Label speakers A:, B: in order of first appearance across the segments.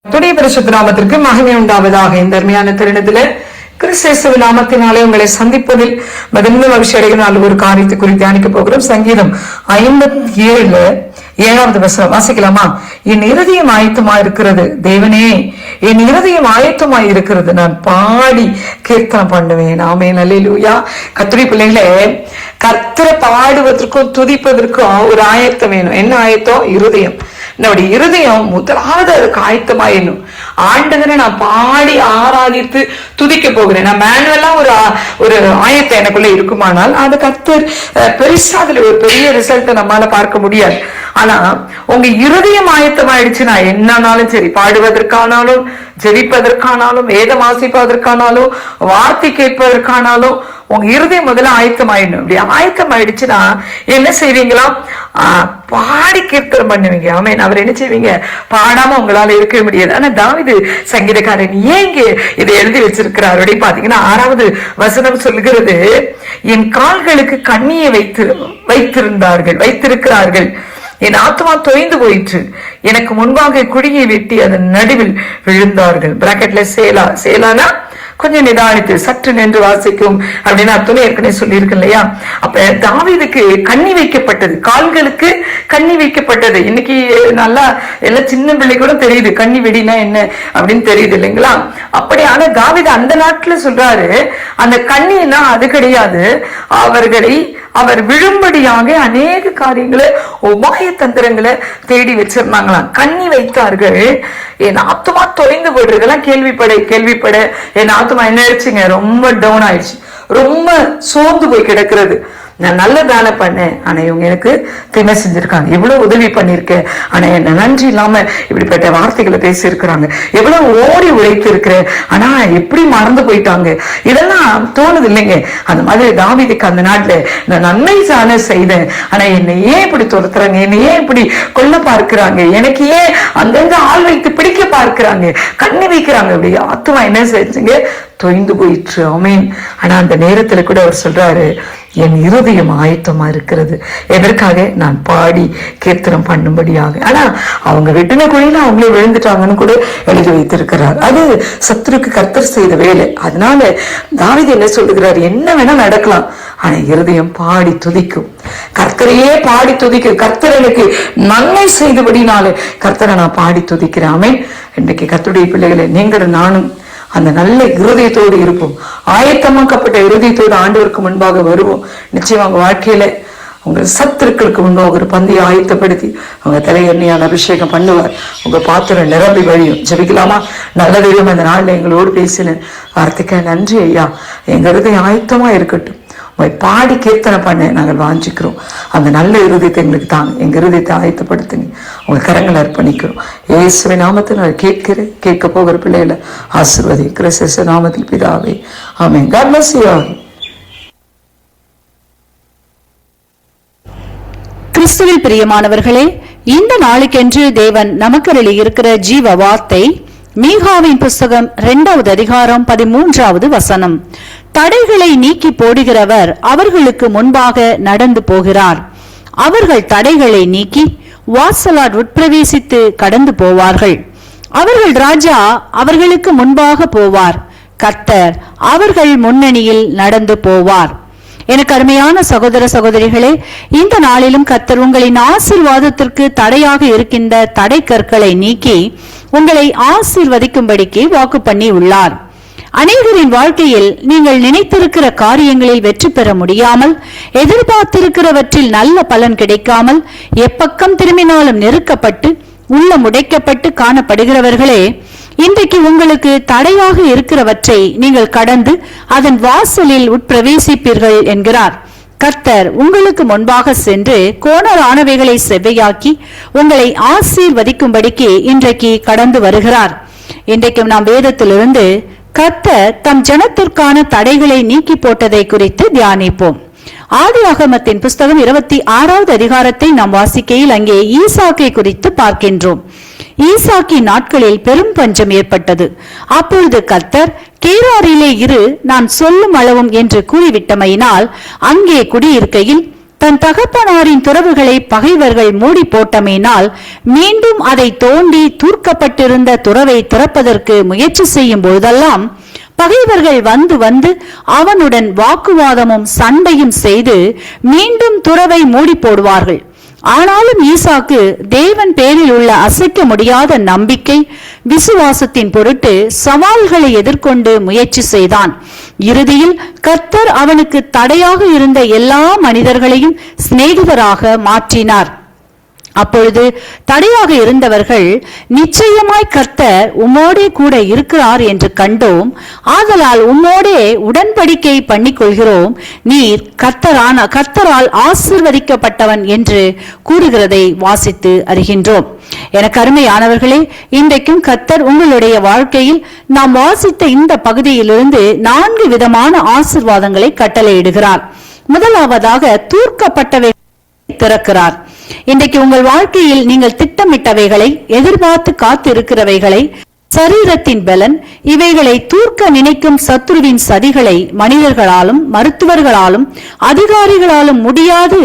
A: துடைய பரிசுத்த நாமத்திற்கு மகிமை உண்டாவதாக. இந்த அருமையான தருணத்துல கிறிஸ்து நாமத்தினாலே உங்களை சந்திப்பதில் மிகுந்த மகிழ்ச்சி அடைகிற ஒரு காரியத்தை குறித்து தியானிக்க போகிறோம். சங்கீதம் 57:7 வசனம் வாசிக்கலாமா? என் இருதயம் ஆயத்தமா இருக்கிறது தேவனே, என் இருதயம் ஆயத்தமாய் இருக்கிறது, நான் பாடி கீர்த்தனம் பண்ணுவேன். ஆமென், அல்லேலூயா. கர்த்தருடைய பிள்ளைகளே, கர்த்தரை பாடுவதற்கும் துதிப்பதற்கும் ஒரு ஆயத்தம் வேணும். என்ன ஆயத்தம்? இருதயம். நம்முடைய இருதயம் முதலாவது அதுக்கு ஆயத்தமாயிடணும். ஆண்டவரை நான் பாடி ஆராதித்து துதிக்க போகிறேன். நான் மேனுவலா ஒரு ஆயத்தம் எனக்குள்ள இருக்குமானால் அது கர்த்தர் பெருசா அதுல ஒரு பெரிய ரிசல்ட் நம்மளால பார்க்க முடியாது. ஆனா உங்க இருதயம் ஆயத்தமாயிடுச்சுன்னா என்னன்னாலும் சரி, பாடுவதற்கானாலும், ஜெபிப்பதற்கானாலும், வேதம் வாசிப்பதற்கானாலும், வார்த்தை கேட்பதற்கானாலும் உங்க இருதயம் முதல்ல ஆயத்தமாயிடணும். இப்படி ஆயத்தம் ஆயிடுச்சுன்னா என்ன செய்வீங்களா? பாடி கீர்த்தனம் பண்ணுவீங்க. ஆமென். அவர் என்ன செய்வீங்க? பாடாம உங்களால இருக்கவே முடியாது. ஆனா தாவீது சங்கீதக்காரன் ஏன் இங்க இதை எழுதி வச்சிருக்கிறார் அப்படின்னு பாத்தீங்கன்னா 6வது வசனம் சொல்லுகிறது, என் கால்களுக்கு கண்ணியை வைத்திருக்கிறார்கள், என் ஆத்மா தொய்ந்து போயிற்று, எனக்கு முன்பாக குழியை வெட்டி அதன் நடுவில் விழுந்தார்கள். பிராக்கெட்ல சேலா. சேலானா கொஞ்சம் நிதானித்து சற்று நின்று வாசிக்கும் அப்படின்னு அர்த்தம் ஏற்கனவே சொல்லியிருக்கு இல்லையா? அப்ப தாவீதுக்கு கண்ணி வைக்கப்பட்டது, கால்களுக்கு கண்ணி வைக்கப்பட்டது. இன்னைக்கு நல்லா எல்லாம் சின்ன பிள்ளை கூட தெரியுது கண்ணி வெடினா என்ன அப்படின்னு தெரியுது இல்லைங்களா? அப்படியான தாவீது அந்த நாட்டுல சொல்றாரு, அந்த கண்ணினா அது கிடையாது, அவர்களை அவர் விழும்படியாக அநேக காரியங்களை, உபாய தந்திரங்களை தேடி வச்சிருந்தாங்களாம். கண்ணி வைத்தார்கள். என் ஆத்மா தொலைந்து போயிடுறதெல்லாம் கேள்விப்பட என் ஆத்மா என்ன ஆயிடுச்சுங்க? ரொம்ப டவுன் ஆயிடுச்சு, ரொம்ப சோர்ந்து போய் கிடக்கிறது. நான் நல்ல தானே பண்ணேன், ஆனா இவங்க எனக்கு தின செஞ்சிருக்காங்க, எவ்வளவு உதவி பண்ணிருக்கேன், ஆனா என்ன நன்றி இல்லாம இப்படிப்பட்ட வார்த்தைகளை பேசி இருக்கிறாங்க, எவ்வளவு ஓடி உழைத்து இருக்கிறேன், ஆனா எப்படி மறந்து போயிட்டாங்க, இதெல்லாம் தோணுது இல்லைங்க? அந்த மாதிரி தாவீதுக்கு அந்த நாட்டுல நான் நன்மை தானே செய்தேன், ஆனா என்னை ஏன் இப்படி துரத்துறாங்க, என்னை ஏன் இப்படி கொல்ல பார்க்கிறாங்க, எனக்கு ஏன் அங்கங்க ஆள் வைத்து பிடிக்க பார்க்கிறாங்க, கண்ணி வைக்கிறாங்க. அப்படி ஆத்துமா என்ன செஞ்சுங்க? தொய்ந்து போயிற்று. ஆமென். ஆனா அந்த நேரத்துல கூட அவர் சொல்றாரு, என் இருதயம் ஆயத்தமா இருக்கிறது, எதற்காக? நான் பாடி கீர்த்தனம் பண்ணும்படியாக. ஆனா அவங்க வெட்டின குழியில அவங்களே விழுந்துட்டாங்கன்னு கூட எழுதி வைத்திருக்கிறார். அது சத்துருக்கு கர்த்தர் செய்த வேலை. அதனால தாவீது என்ன சொல்லுகிறார்? என்ன வேணா நடக்கலாம், ஆனா இருதயம் பாடி துதிக்கும், கர்த்தரையே பாடி துதிக்கும். கர்த்தர் எனக்கு நன்மை செய்தபடினால கர்த்தரை நான் பாடி துதிக்கிறேன். ஆமென். இன்றைக்கு கர்த்தருடைய பிள்ளைகளை நீங்களும் நானும் அந்த நல்ல இருதயத்தோடு இருப்போம், ஆயத்தமாக்கப்பட்ட இருதயத்தோடு ஆண்டவருக்கு முன்பாக வருவோம். நிச்சயம் அவங்க வாழ்க்கையில உங்க சத்துருக்களுக்கு முன்பாக ஒரு பந்தியை ஆயத்தப்படுத்தி அவங்க தலையெண்ணியான அபிஷேகம் பண்ணுவார். உங்க பாத்திரம் நிரம்பி வழியும். ஜெபிக்கலாமா? நல்ல தெய்வம், அந்த நாள்ல எங்களோடு பேசின வார்த்தைக்கு நன்றி ஐயா. எங்க இருதயம் ஆயத்தமா இருக்கட்டும், பாடி கீர்த்தனை பண்ண நாங்கள் வாஞ்சிக்கிறோம். அந்த நல்ல இருதயத்தை எங்களுக்கு தாங்க, எங்க இருதயத்தை ஆயத்தப்படுத்துங்க, உங்க கரங்களை அர்ப்பணிக்கிறோம். இயேசுவின் நாமத்தில் நான் கேட்க போகிற பிள்ளைகளை ஆசீர்வதி. கிறிஸ்து நாமத்தில் பிதாவே, ஆமென். God bless you all.
B: கிறிஸ்துவில் பிரியமானவர்களே, இந்த நாளுக்கென்று தேவன் நமக்கு இருக்கிற ஜீவ வார்த்தை மீகாவின் புஸ்தகம் 2வது அதிகாரம் 13வது வசனம். தடைகளை நீக்கி போடுகிறவர் அவர்களுக்கு முன்பாக நடந்து போகிறார், அவர்கள் தடைகளை நீக்கி வாசலால் உட்பிரவேசித்து கடந்து போவார்கள். அவர்கள் ராஜா அவர்களுக்கு முன்பாக போவார், கர்த்தர் அவர்கள் முன்னணியில் நடந்து போவார். எனக்கு அருமையான சகோதர சகோதரிகளே, இந்த நாளிலும் கர்த்தர் உங்களின் ஆசீர்வாதத்திற்கு தடையாக இருக்கின்ற தடை கற்களை நீக்கி உங்களை ஆசீர்வதிக்கும்படிக்கு வாக்கு பண்ணி உள்ளார். அநேகரின் வாழ்க்கையில் நீங்கள் நினைத்திருக்கிற காரியங்களில் வெற்றி பெற முடியாமல், எதிர்பார்த்திருக்கிறவற்றில் நல்ல பலன் கிடைக்காமல், எப்பக்கம் திரும்பினாலும் நெருக்கப்பட்டு உள்ளம் உடைக்கப்பட்டு காணப்படுகிறவர்களே, இன்றைக்கு உங்களுக்கு தடையாக இருக்கிறவற்றை நீங்கள் கடந்து அதன் வாசலில் உட்பிரவேசிப்பீர்கள் என்கிறார் கர்த்தர். உங்களுக்கு முன்பாக சென்று கோணலானவைகளை செவ்வையாக்கி உங்களை ஆசீர்வதிக்கும்படிக்கு இன்றைக்கு கடந்து வருகிறார். இன்றைக்கும் நாம் வேதத்திலிருந்து கர்த்தர் தம் ஜனத்திற்கான தடைகளை நீக்கி போட்டதை குறித்து தியானிப்போம். ஆதியாகமத்தின் புஸ்தகம் 26வது அதிகாரத்தை நாம் வாசிக்கையில் அங்கே ஈசாக்கை குறித்து பார்க்கின்றோம். ஈசாக்கின் நாட்களில் பெரும் பஞ்சம் ஏற்பட்டது. அப்பொழுது கர்த்தர், கேராரிலே இரு, நான் சொல்லும் அளவும் என்று கூறிவிட்டமையினால் அங்கே குடியிருக்கையில் தன் தகப்பனாரின் துறவுகளை பகைவர்கள் மூடி போட்டமையினால் மீண்டும் அதை தோண்டி தூர்க்கப்பட்டிருந்த துறவை திறப்பதற்கு முயற்சி செய்யும் பொழுதெல்லாம் பகைவர்கள் வந்து வந்து அவனுடன் வாக்குவாதமும் சண்டையும் செய்து மீண்டும் துறவை மூடி போடுவார்கள். ஆனாலும் ஈசாக்கு தேவன் பேரில் உள்ள அசைக்க முடியாத நம்பிக்கை விசுவாசத்தின் பொருட்டு சவால்களை எதிர்கொண்டு முயற்சி செய்தான். இறுதியில் கர்த்தர் அவனுக்கு தடையாக இருந்த எல்லா மனிதர்களையும் சிநேகிதராக மாற்றினார். அப்பொழுது தடையாக இருந்தவர்கள், நிச்சயமாய் கர்த்தர் உம்மோடே கூட இருக்கிறார் என்று கண்டோம், ஆதலால் உம்மோடே உடன்படிக்கை பண்ணிக் கொள்கிறோம், நீர் கர்த்தரால் ஆசீர்வதிக்கப்பட்டவன் என்று கூறுகிறதை வாசித்து அறிகின்றோம். எனக்கு அருமையானவர்களே, இன்றைக்கும் கர்த்தர் உங்களுடைய வாழ்க்கையில் நாம் வாசித்த இந்த பகுதியிலிருந்து 4 விதமான ஆசீர்வாதங்களை கட்டளையிடுகிறார். முதலாவதாக தூர்க்கப்பட்டவை திறக்கிறார். இன்றைக்கு உங்கள் வாழ்க்கையில் நீங்கள் திட்டமிட்டவைகளை, எதிர்பார்த்து காத்து இருக்கிறவைகளை, சரீரத்தின் பலன், இவைகளை தூர்க்க நினைக்கும் சத்துருவின் சதிகளை மனிதர்களாலும் மருத்துவர்களாலும் அதிகாரிகளாலும் முடியாது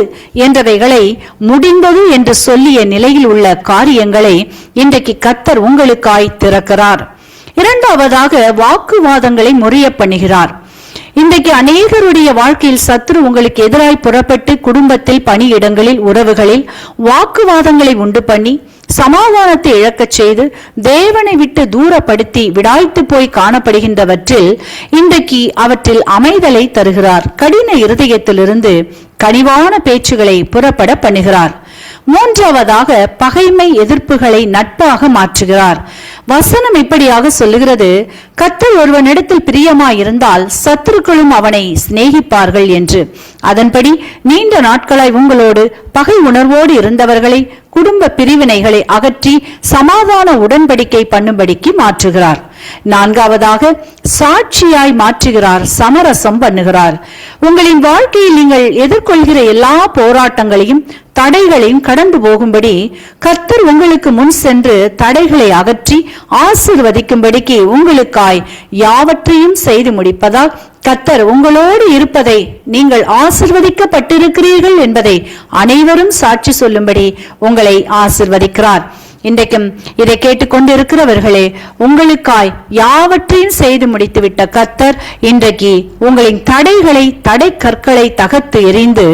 B: என்றவைகளை முடிந்தது என்று சொல்லிய நிலையில் உள்ள காரியங்களை இன்றைக்கு கர்த்தர் உங்களுக்காய் திறக்கிறார். இரண்டாவதாக வாக்குவாதங்களை முறிய பண்ணுகிறார். இன்றைக்கு அநேகருடைய வாழ்க்கையில் சத்துரு உங்களுக்கு எதிராய் புறப்பட்டு குடும்பத்தில், பணியிடங்களில், உறவுகளில் வாக்குவாதங்களை உண்டு பண்ணி சமாதானத்தை இழக்கச் செய்து தேவனை விட்டு தூரப்படுத்தி விடாய்த்து போய் காணப்படுகின்றவற்றில் இன்றைக்கு அவற்றில் அமைதலை தருகிறார். கடின இருதயத்திலிருந்து கனிவான பேச்சுகளை புறப்பட பண்ணுகிறார். மூன்றாவதாக பகைமை எதிர்ப்புகளை நட்பாக மாற்றுகிறார். வசனம் இப்படியாக சொல்லுகிறது, கர்த்தர் ஒருவனிடத்தில் பிரியமாயிருந்தால் சத்துருக்களும் அவனை சிநேகிப்பார்கள் என்று. அதன்படி நீண்ட நாட்களாய் உங்களோடு பகை உணர்வோடு இருந்தவர்களை, குடும்ப பிரிவினைகளை அகற்றி சமாதான உடன்படிக்கை பண்ணும்படிக்கு மாற்றுகிறார். நான்காவதாக சாட்சியாய் மாற்றுகிறார், சமரசம் பண்ணுகிறார். உங்களின் வாழ்க்கையில் நீங்கள் எதிர்கொள்கிற எல்லா போராட்டங்களையும் தடைகளையும் கடந்து போகும்படி கர்த்தர் உங்களுக்கு முன் சென்று தடைகளை அகற்றி ஆசீர்வதிக்கும்படிக்கு உங்களுக்காய் யாவற்றையும் செய்து முடிப்பதால் கர்த்தர் உங்களோடு இருப்பதை, நீங்கள் ஆசீர்வதிக்கப்பட்டிருக்கிறீர்கள் என்பதை அனைவரும் சாட்சி சொல்லும்படி உங்களை ஆசீர்வதிக்கிறார். இன்றைக்கும் இதை கேட்டுக்கொண்டிருக்கிறவர்களே, உங்களுக்காய் யாவற்றையும் செய்து முடித்துவிட்ட கர்த்தர் இன்றைக்கு உங்களின் தடைகளை, தடை கற்களை தகர்த்து எறிந்து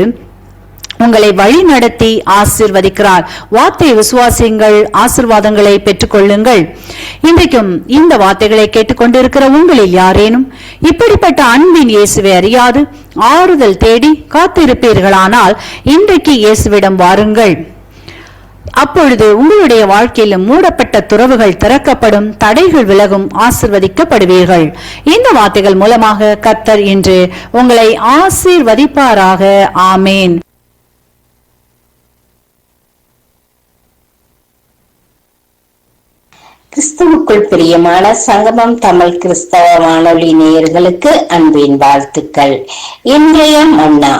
B: உங்களை வழி நடத்தி ஆசீர்வதிக்கிறார். வார்த்தை விசுவாசியுங்கள், ஆசீர்வாதங்களை பெற்றுக்கொள்ளுங்கள். இன்றைக்கும் இந்த வார்த்தைகளை கேட்டுக்கொண்டிருக்கிற உங்களில் யாரேனும் இப்படிப்பட்ட அன்பின் இயேசுவை அறியாது ஆறுதல் தேடி காத்திருப்பீர்களானால் இன்றைக்கு இயேசுவிடம் வாருங்கள். அப்பொழுது உங்களுடைய வாழ்க்கையில் மூடப்பட்ட துறவுகள் திறக்கப்படும், தடைகள் விலகும், ஆசீர்வதிக்கப்படுவீர்கள். இந்த வார்த்தைகள் மூலமாக கர்த்தர் இன்று உங்களை ஆசீர்வதிப்பாராக. ஆமேன்.
C: கிறிஸ்துவுக்குள் பிரியமான சங்கமம் தமிழ் கிறிஸ்தவ வானொலி நேயர்களுக்கு அன்பின் வாழ்த்துக்கள். இன்றைய மன்னா,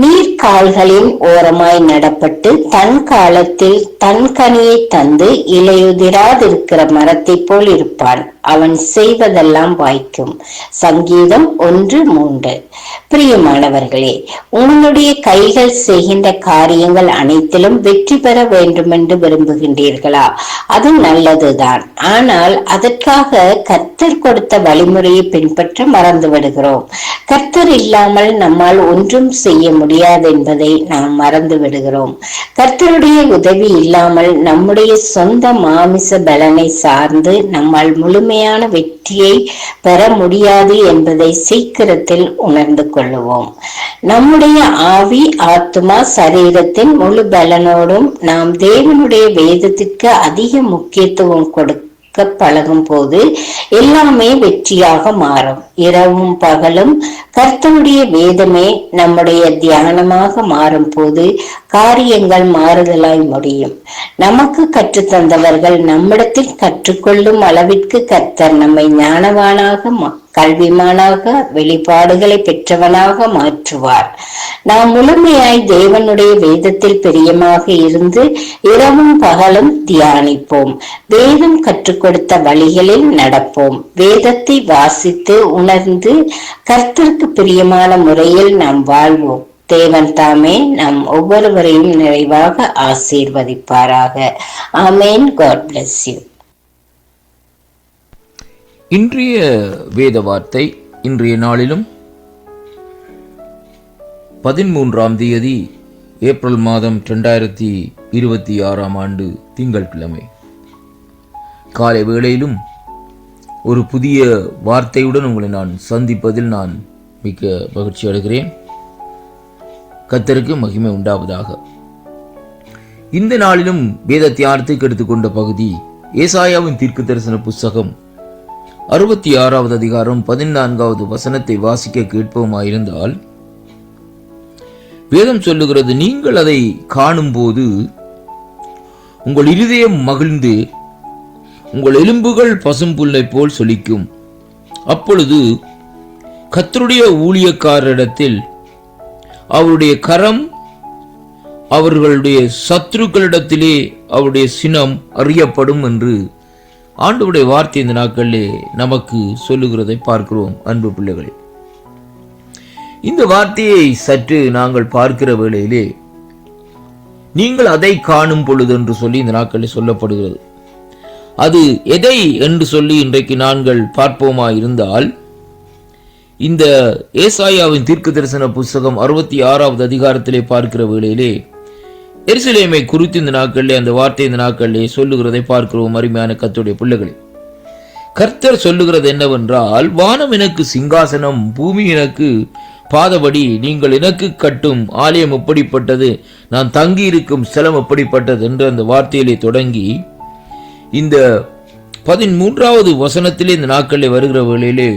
C: நீர்கால்களின் ஓரமாய் நடப்பட்டு தன் காலத்தில் தன் கனியை தந்து இலையுதிராதிருக்கிற மரத்தை போல் இருப்பான், அவன் செய்வதெல்லாம் வாய்க்கும். சங்கீதம் 1:3. பிரியமானவர்களே, உங்களுடைய கைகள் செய்கின்ற காரியங்கள் அனைத்திலும் வெற்றி பெற வேண்டும் என்று விரும்புகின்றீர்களா? அது நல்லதுதான். ஆனால் அதற்காக கர்த்தர் கொடுத்த வழிமுறையை பின்பற்ற மறந்து விடுகிறோம். கர்த்தர் இல்லாமல் நம்மால் ஒன்றும் செய்ய முடியாது என்பதை நாம் மறந்து விடுகிறோம். கர்த்தருடைய உதவி இல்லாமல் நம்முடைய சொந்த மாமிச பலனை சார்ந்து நம்மால் முழுமையான வெற்றியை பெற முடியாது என்பதை சீக்கிரத்தில் உணர்ந்து கொள்ளுவோம். நம்முடைய ஆவி, ஆத்துமா, சரீரத்தின் முழு பலனோடும் நாம் தேவனுடைய வேதத்திற்கு அதிக முக்கியத்துவம் கொடுக்க பழகும் போது எல்லாமே வெற்றியாக மாறும். இரவும் பகலும் கர்த்தருடைய வேதமே நம்முடைய தியானமாக மாறும் போது காரியங்கள் மாறுதலாய் முடியும். நமக்கு கற்றுத்தந்தவர்கள் நம்மிடத்தில் கற்றுக்கொள்ளும் அளவிற்கு கர்த்தர் நம்மை ஞானவானாக, கல்விமானாக, வெளிப்பாடுகளை பெற்றவனாக மாற்றுவார். நாம் முழுமையாய் தேவனுடைய வேதத்தில் பிரியமாக இருந்து இரவும் பகலும் தியானிப்போம். வேதம் கற்றுக் கொடுத்த வழிகளில் நடப்போம். வேதத்தை வாசித்து உணர்ந்து கர்த்தருக்கு பிரியமான முறையில் நாம் வாழ்வோம். தேவன் தாமே நம் ஒவ்வொருவரையும் நிறைவாக ஆசீர்வதிப்பாராக. ஆமேன். God bless you.
D: இன்றைய வேத வார்த்தை இன்றைய நாளிலும் 13ஆம் தேதி ஏப்ரல் மாதம் 2026ஆம் ஆண்டு திங்கட்கிழமை காலை வேளையிலும் ஒரு புதிய வார்த்தையுடன் உங்களை நான் சந்திப்பதில் நான் மிக்க மகிழ்ச்சி அடைகிறேன். கர்த்தருக்கு மகிமை உண்டாவதாக. இந்த நாளிலும் வேத தியானத்துக்கு எடுத்துக்கொண்ட பகுதி ஏசாயாவின் தீர்க்க தரிசன புஸ்தகம் 66வது அதிகாரம் 14வது வசனத்தை வாசிக்க கேட்போமாயிருந்தால், வேதம் சொல்லுகிறது, நீங்கள் அதை காணும் போது உங்கள் இருதயம் மகிழ்ந்து உங்கள் எலும்புகள் பசும்புல்லை போல் சொலிக்கும். அப்பொழுது கர்த்தருடைய ஊழியக்காரரிடத்தில் அவருடைய கரம் அவர்களுடைய சத்துருக்களிடத்திலே அவருடைய சினம் அறியப்படும் என்று ஆண்டவருடைய வார்த்தை இந்த நாட்களிலே நமக்கு சொல்லுகிறதை பார்க்கிறோம். அன்பு பிள்ளைகளே, இந்த வார்த்தையை சற்று நாங்கள் பார்க்கிற வேளையிலே நீங்கள் அதை காணும் பொழுது என்று சொல்லி இந்த நாட்களில் சொல்லப்படுகிறது. அது எதை என்று சொல்லி இன்றைக்கு நாங்கள் பார்ப்போமா இருந்தால், இந்த ஏசாயாவின் தீர்க்க தரிசன புஸ்தகம் 66வது அதிகாரத்திலே பார்க்கிற வேளையிலே எருசலேமை குறித்து இந்த நாட்களிலே அந்த வார்த்தை இந்த நாட்களிலே சொல்லுகிறதை பார்க்கிறோம். அருமையான கர்த்தருடைய பிள்ளைகளே, கர்த்தர் சொல்லுகிறது என்னவென்றால், வானம் எனக்கு சிங்காசனம், பூமி எனக்கு பாதபடி, நீங்கள் எனக்கு கட்டும் ஆலயம் எப்படிப்பட்டது, நான் தங்கி இருக்கும் ஸ்தலம் எப்படிப்பட்டது என்று அந்த வார்த்தையிலே தொடங்கி இந்த 13வது வசனத்திலே இந்த நாட்களிலே வருகிற வேளையிலே,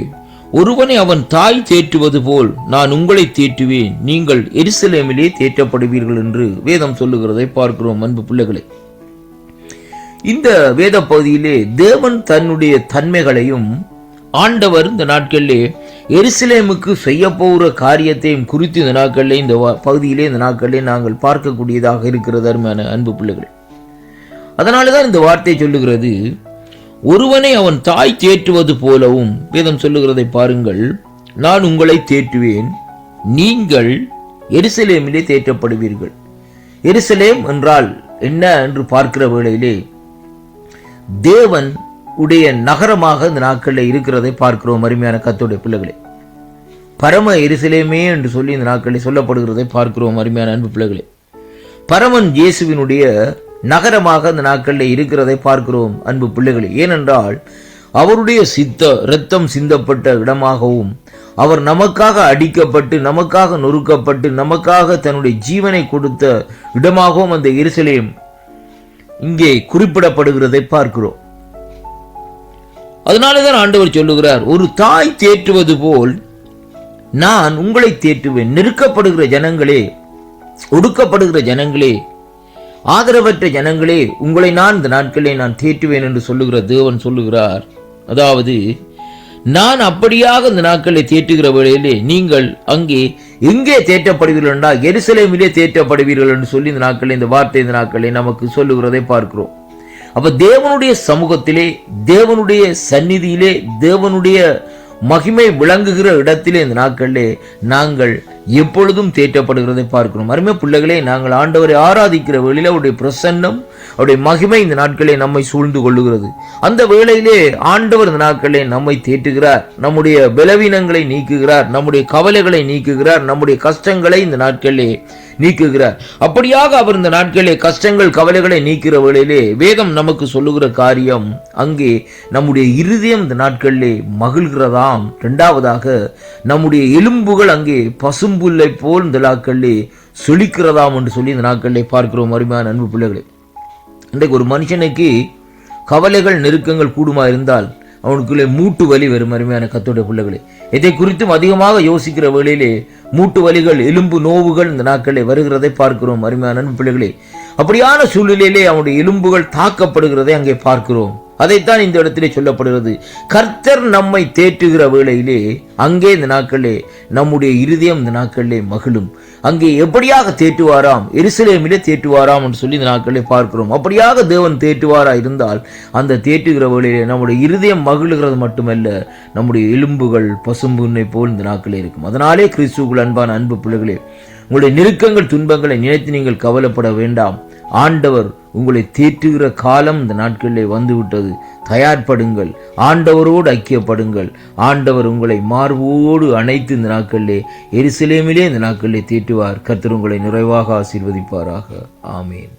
D: ஒருவனை அவன் தாய் தேற்றுவது போல் நான் உங்களை தேற்றுவேன், நீங்கள் எருசலேமிலே தேற்றப்படுவீர்கள் என்று வேதம் சொல்லுகிறதை பார்க்கிறோம். அன்பு பிள்ளைகளே, இந்த வேத பகுதியிலே தேவன் தன்னுடைய தன்மைகளையும் ஆண்டவர் இந்த நாட்களிலே எருசலேமுக்கு செய்ய போகிற காரியத்தையும் குறித்து இந்த நாட்களிலே இந்த பகுதியிலே இந்த நாட்களிலே நாங்கள் பார்க்கக்கூடியதாக இருக்கிறது. அருமையான அன்பு பிள்ளைகளே, அதனாலதான் இந்த வார்த்தை சொல்லுகிறது, ஒருவனை அவன் தாய் தேற்றுவது போலவும் வேதம் சொல்லுகிறதை பாருங்கள், நான் உங்களை தேற்றுவேன், நீங்கள் எருசலேமிலே தேற்றப்படுவீர்கள். எருசலேம் என்றால் என்ன என்று பார்க்கிற வேளையிலே தேவன் உடைய நகரமாக இந்த நாட்களில் இருக்கிறதை பார்க்கிறோம். அருமையான கர்த்தருடைய பிள்ளைகளே, பரம எருசலேமே என்று சொல்லி இந்த நாட்களில் சொல்லப்படுகிறதை பார்க்கிறோம். அருமையான அன்பு பிள்ளைகளே, பரமன் இயேசுவினுடைய நகரமாக இந்த நாட்களில் இருக்கிறதை பார்க்கிறோம். அன்பு பிள்ளைகளே, ஏனென்றால் அவருடைய இரத்தம் சிந்தப்பட்ட இடமாகவும், அவர் நமக்காக அடிக்கப்பட்டு நமக்காக நொறுக்கப்பட்டு நமக்காக தன்னுடைய ஜீவனை கொடுத்த இடமாகவும் அந்த எருசலேம் இங்கே குறிப்பிடப்படுகிறதை பார்க்கிறோம். அதனாலதான் ஆண்டவர் சொல்லுகிறார், ஒரு தாய் தேற்றுவது போல் நான் உங்களை தேற்றுவேன். நெருக்கப்படுகிற ஜனங்களே, ஒடுக்கப்படுகிற ஜனங்களே, ஆதரவற்ற ஜனங்களே, உங்களை நான் இந்த நாட்களே நான் தேற்றுவேன் என்று சொல்லுகிற தேவன் சொல்லுகிறார். அதாவது நான் அப்படியாக இந்த நாட்களை தேற்றுகிற வேளையிலே நீங்கள் அங்கே எங்கே தேற்றப்படுவீர்கள் என்றால் எருசலேமிலே தேற்றப்படுவீர்கள் என்று சொல்லி இந்த நாட்களே இந்த வார்த்தை இந்த நாட்களே நமக்கு சொல்லுகிறதை பார்க்கிறோம். அப்ப தேவனுடைய சமூகத்திலே, தேவனுடைய சந்நிதியிலே, தேவனுடைய மகிமை விளங்குகிற இடத்திலே இந்த நாட்களிலே நாங்கள் எப்பொழுதும் தேற்றப்படுகிறதை பார்க்கிறோம். அருமை பிள்ளைகளே, நாங்கள் ஆண்டவரை ஆராதிக்கிற வேளையிலே அவருடைய பிரசன்னம், அவருடைய மகிமை இந்த நாட்களே நம்மை சூழ்ந்து கொள்ளுகிறது. அந்த வேளையிலே ஆண்டவர் இந்த நாட்களே நம்மை தேற்றுகிறார், நம்முடைய பலவீனங்களை நீக்குகிறார், நம்முடைய கவலைகளை நீக்குகிறார், நம்முடைய கஷ்டங்களை இந்த நாட்களிலே நீக்குகிறார். அப்படியாக அவர் இந்த நாட்களிலே கஷ்டங்கள் கவலைகளை நீக்கிற வேளையிலே வேதம் நமக்கு சொல்லுகிற காரியம், அங்கே நம்முடைய இருதயம் இந்த நாட்களிலே மகிழ்கிறதாம். இரண்டாவதாக நம்முடைய எலும்புகள் அங்கே பசும்புல்லை போல் இந்த நாட்களிலே சொலிக்கிறதாம் என்று சொல்லி இந்த நாட்களிலே பார்க்கிறோம். அருமையான அன்பு பிள்ளைகளே, இன்றைக்கு ஒரு மனுஷனுக்கு கவலைகள் நெருக்கங்கள் கூடுமா இருந்தால் அவனுக்குள்ளே மூட்டு வலி வரும். அருமையான கர்த்தருடைய பிள்ளைகளே, இதை குறித்தும் அதிகமாக யோசிக்கிற வேளையிலே மூட்டு வலிகள், எலும்பு நோவுகள் இந்த நாட்களிலே வருகிறதை பார்க்கிறோம். அருமையான அன்பு பிள்ளைகளே, அப்படியான சூழ்நிலையிலே அவனுடைய எலும்புகள் தாக்கப்படுகிறதை அங்கே பார்க்கிறோம். அதைத்தான் இந்த இடத்திலே சொல்லப்படுகிறது. கர்த்தர் நம்மை தேற்றுகிற வேளையிலே அங்கே இந்த நாட்களிலே நம்முடைய இருதயம் இந்த நாட்களிலே மகிழும். அங்கே எப்படியாக தேற்றுவாராம், எருசலேமிலே தேற்றுவாராம் என்று சொல்லி இந்த நாட்களிலே பார்க்கிறோம். அப்படியாக தேவன் தேற்றுவாரா இருந்தால் அந்த தேற்றுகிற வேளையிலே நம்முடைய இருதயம் மகிழுகிறது மட்டுமல்ல, நம்முடைய எலும்புகள் பசும்புன்னை போல் இந்த நாட்களே இருக்கும். அதனாலே கிறிஸ்துவுக்குள் அன்பான அன்பு பிள்ளைகளே, உங்களுடைய நெருக்கங்கள் துன்பங்களை நினைத்து நீங்கள் கவலைப்பட வேண்டாம். ஆண்டவர் உங்களை தேற்றுகிற காலம் இந்த நாட்களிலே வந்துவிட்டது. தயார்படுங்கள், ஆண்டவரோடு ஐக்கியப்படுங்கள். ஆண்டவர் உங்களை மார்போடு அணைத்து இந்த நாட்களிலே எருசலேமிலே இந்த நாட்களிலே தேற்றுவார். கர்த்தர் உங்களை நிறைவாக ஆசீர்வதிப்பாராக. ஆமேன்.